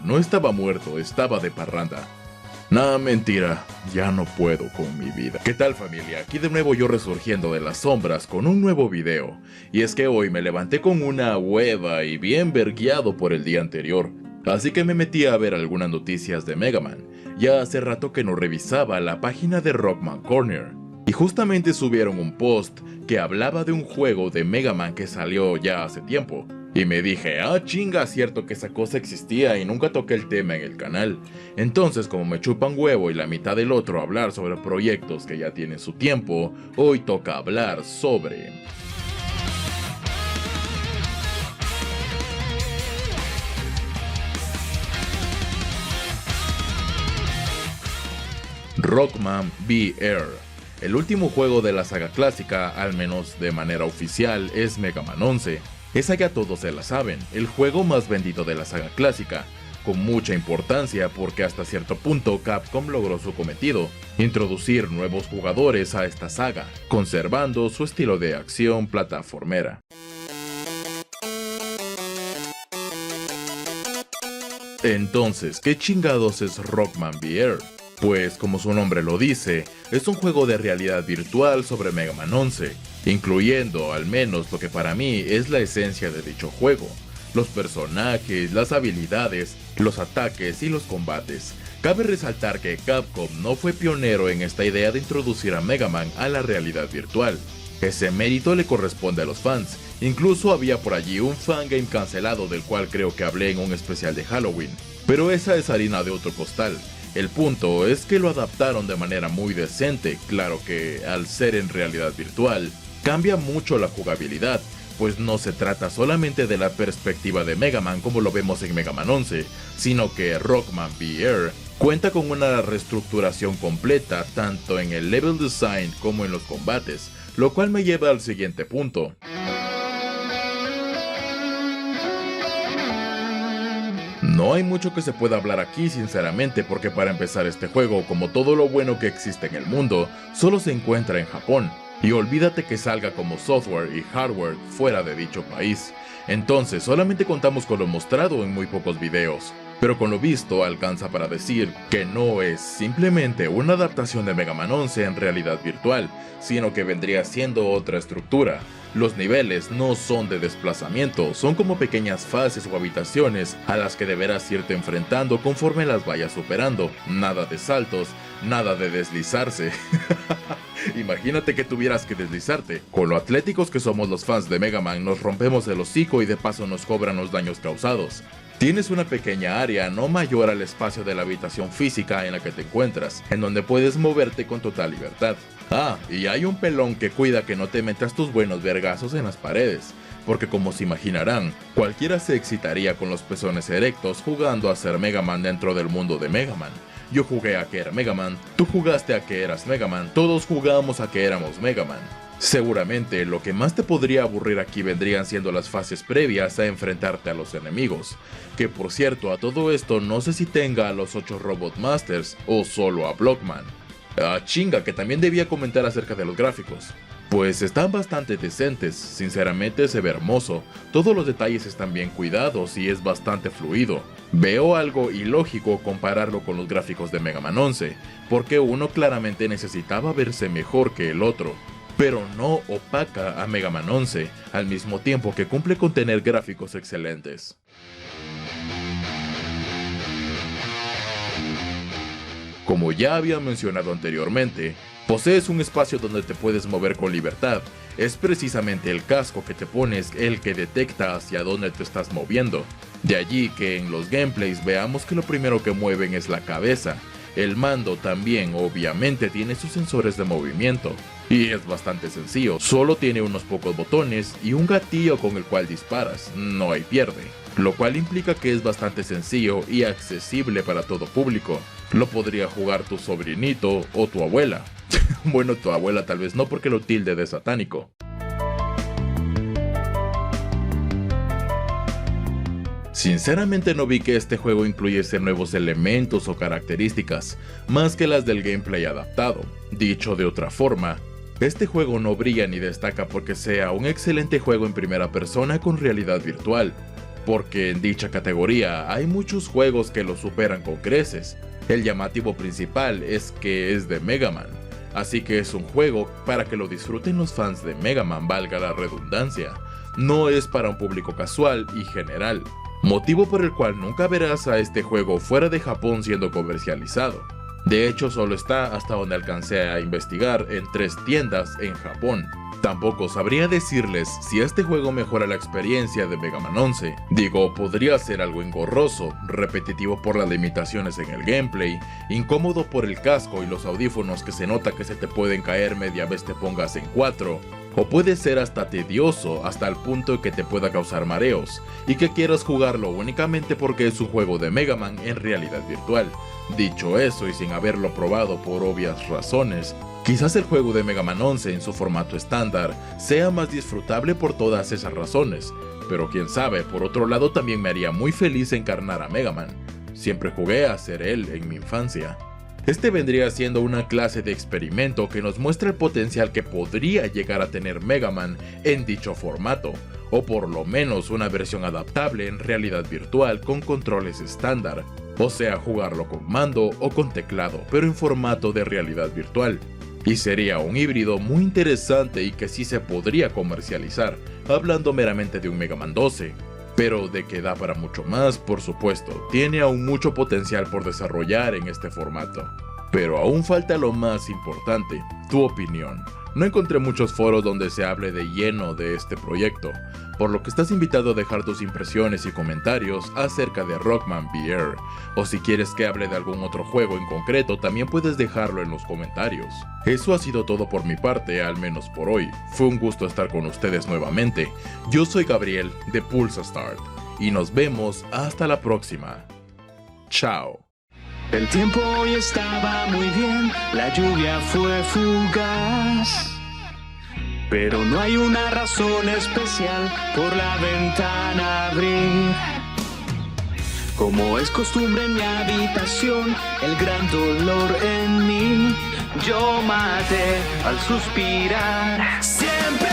no estaba muerto, estaba de parranda. Nah, mentira, ya no puedo con mi vida. ¿Qué tal, familia? Aquí de nuevo yo resurgiendo de las sombras con un nuevo video. Y es que hoy me levanté con una hueva y bien vergueado por el día anterior. Así que me metí a ver algunas noticias de Mega Man. Ya hace rato que no revisaba la página de Rockman Corner. Y justamente subieron un post que hablaba de un juego de Mega Man que salió ya hace tiempo. Y me dije, chinga, cierto que esa cosa existía y nunca toqué el tema en el canal. Entonces, como me chupan huevo y la mitad del otro hablar sobre proyectos que ya tienen su tiempo, hoy toca hablar sobre... Rockman VR. El último juego de la saga clásica, al menos de manera oficial, es Mega Man 11. Esa ya todos se la saben, el juego más vendido de la saga clásica, con mucha importancia porque hasta cierto punto Capcom logró su cometido, introducir nuevos jugadores a esta saga, conservando su estilo de acción plataformera. Entonces, ¿qué chingados es Rockman VR? Pues, como su nombre lo dice, es un juego de realidad virtual sobre Mega Man 11, incluyendo al menos lo que para mí es la esencia de dicho juego, los personajes, las habilidades, los ataques y los combates. Cabe resaltar que Capcom no fue pionero en esta idea de introducir a Mega Man a la realidad virtual. Ese mérito le corresponde a los fans, incluso había por allí un fangame cancelado del cual creo que hablé en un especial de Halloween, pero esa es harina de otro costal. El punto es que lo adaptaron de manera muy decente, claro que al ser en realidad virtual, cambia mucho la jugabilidad, pues no se trata solamente de la perspectiva de Mega Man como lo vemos en Mega Man 11, sino que Rockman VR cuenta con una reestructuración completa tanto en el level design como en los combates, lo cual me lleva al siguiente punto. No hay mucho que se pueda hablar aquí sinceramente porque para empezar este juego, como todo lo bueno que existe en el mundo, solo se encuentra en Japón. Y olvídate que salga como software y hardware fuera de dicho país. Entonces solamente contamos con lo mostrado en muy pocos videos. Pero con lo visto alcanza para decir que no es simplemente una adaptación de Mega Man 11 en realidad virtual, sino que vendría siendo otra estructura. Los niveles no son de desplazamiento, son como pequeñas fases o habitaciones a las que deberás irte enfrentando conforme las vayas superando. Nada de saltos, nada de deslizarse. Imagínate que tuvieras que deslizarte. Con lo atléticos que somos los fans de Mega Man, nos rompemos el hocico y de paso nos cobran los daños causados. Tienes una pequeña área no mayor al espacio de la habitación física en la que te encuentras, en donde puedes moverte con total libertad. Y hay un pelón que cuida que no te metas tus buenos vergazos en las paredes, porque como se imaginarán, cualquiera se excitaría con los pezones erectos jugando a ser Mega Man dentro del mundo de Mega Man. Yo jugué a que era Mega Man, tú jugaste a que eras Mega Man, todos jugamos a que éramos Mega Man. Seguramente lo que más te podría aburrir aquí vendrían siendo las fases previas a enfrentarte a los enemigos, que por cierto a todo esto no sé si tenga a los 8 Robot Masters o solo a Blockman. Chinga, que también debía comentar acerca de los gráficos. Pues están bastante decentes, sinceramente se ve hermoso, todos los detalles están bien cuidados y es bastante fluido. Veo algo ilógico compararlo con los gráficos de Mega Man 11, porque uno claramente necesitaba verse mejor que el otro, pero no opaca a Mega Man 11, al mismo tiempo que cumple con tener gráficos excelentes. Como ya había mencionado anteriormente, posees un espacio donde te puedes mover con libertad. Es precisamente el casco que te pones el que detecta hacia dónde te estás moviendo. De allí que en los gameplays veamos que lo primero que mueven es la cabeza. El mando también obviamente tiene sus sensores de movimiento. Y es bastante sencillo, solo tiene unos pocos botones y un gatillo con el cual disparas, no hay pierde. Lo cual implica que es bastante sencillo y accesible para todo público. Lo podría jugar tu sobrinito o tu abuela. Bueno, tu abuela tal vez no porque lo tilde de satánico. Sinceramente no vi que este juego incluyese nuevos elementos o características, más que las del gameplay adaptado. Dicho de otra forma, este juego no brilla ni destaca porque sea un excelente juego en primera persona con realidad virtual. porque en dicha categoría hay muchos juegos que lo superan con creces. El llamativo principal es que es de Mega Man, así que es un juego para que lo disfruten los fans de Mega Man, valga la redundancia. No es para un público casual y general, motivo por el cual nunca verás a este juego fuera de Japón siendo comercializado. De hecho, solo está, hasta donde alcancé a investigar, en 3 tiendas en Japón. Tampoco sabría decirles si este juego mejora la experiencia de Mega Man 11. Digo, podría ser algo engorroso, repetitivo por las limitaciones en el gameplay, incómodo por el casco y los audífonos que se nota que se te pueden caer media vez te pongas en 4, o puede ser hasta tedioso hasta el punto que te pueda causar mareos, y que quieras jugarlo únicamente porque es un juego de Mega Man en realidad virtual. Dicho eso, y sin haberlo probado por obvias razones, quizás el juego de Mega Man 11 en su formato estándar sea más disfrutable por todas esas razones, pero quién sabe, por otro lado también me haría muy feliz encarnar a Mega Man. Siempre jugué a ser él en mi infancia. Este vendría siendo una clase de experimento que nos muestra el potencial que podría llegar a tener Mega Man en dicho formato, o por lo menos una versión adaptable en realidad virtual con controles estándar, o sea, jugarlo con mando o con teclado, pero en formato de realidad virtual. Y sería un híbrido muy interesante y que sí se podría comercializar, hablando meramente de un Mega Man 12. Pero de que da para mucho más, por supuesto, tiene aún mucho potencial por desarrollar en este formato. Pero aún falta lo más importante, tu opinión. No encontré muchos foros donde se hable de lleno de este proyecto, por lo que estás invitado a dejar tus impresiones y comentarios acerca de Rockman VR, o si quieres que hable de algún otro juego en concreto también puedes dejarlo en los comentarios. Eso ha sido todo por mi parte, al menos por hoy. Fue un gusto estar con ustedes nuevamente. Yo soy Gabriel de Pulsa Start, y nos vemos hasta la próxima. Chao. El tiempo hoy estaba muy bien, la lluvia fue fugaz, pero no hay una razón especial por la ventana abrir. Como es costumbre en mi habitación, el gran dolor en mí, yo maté al suspirar. Siempre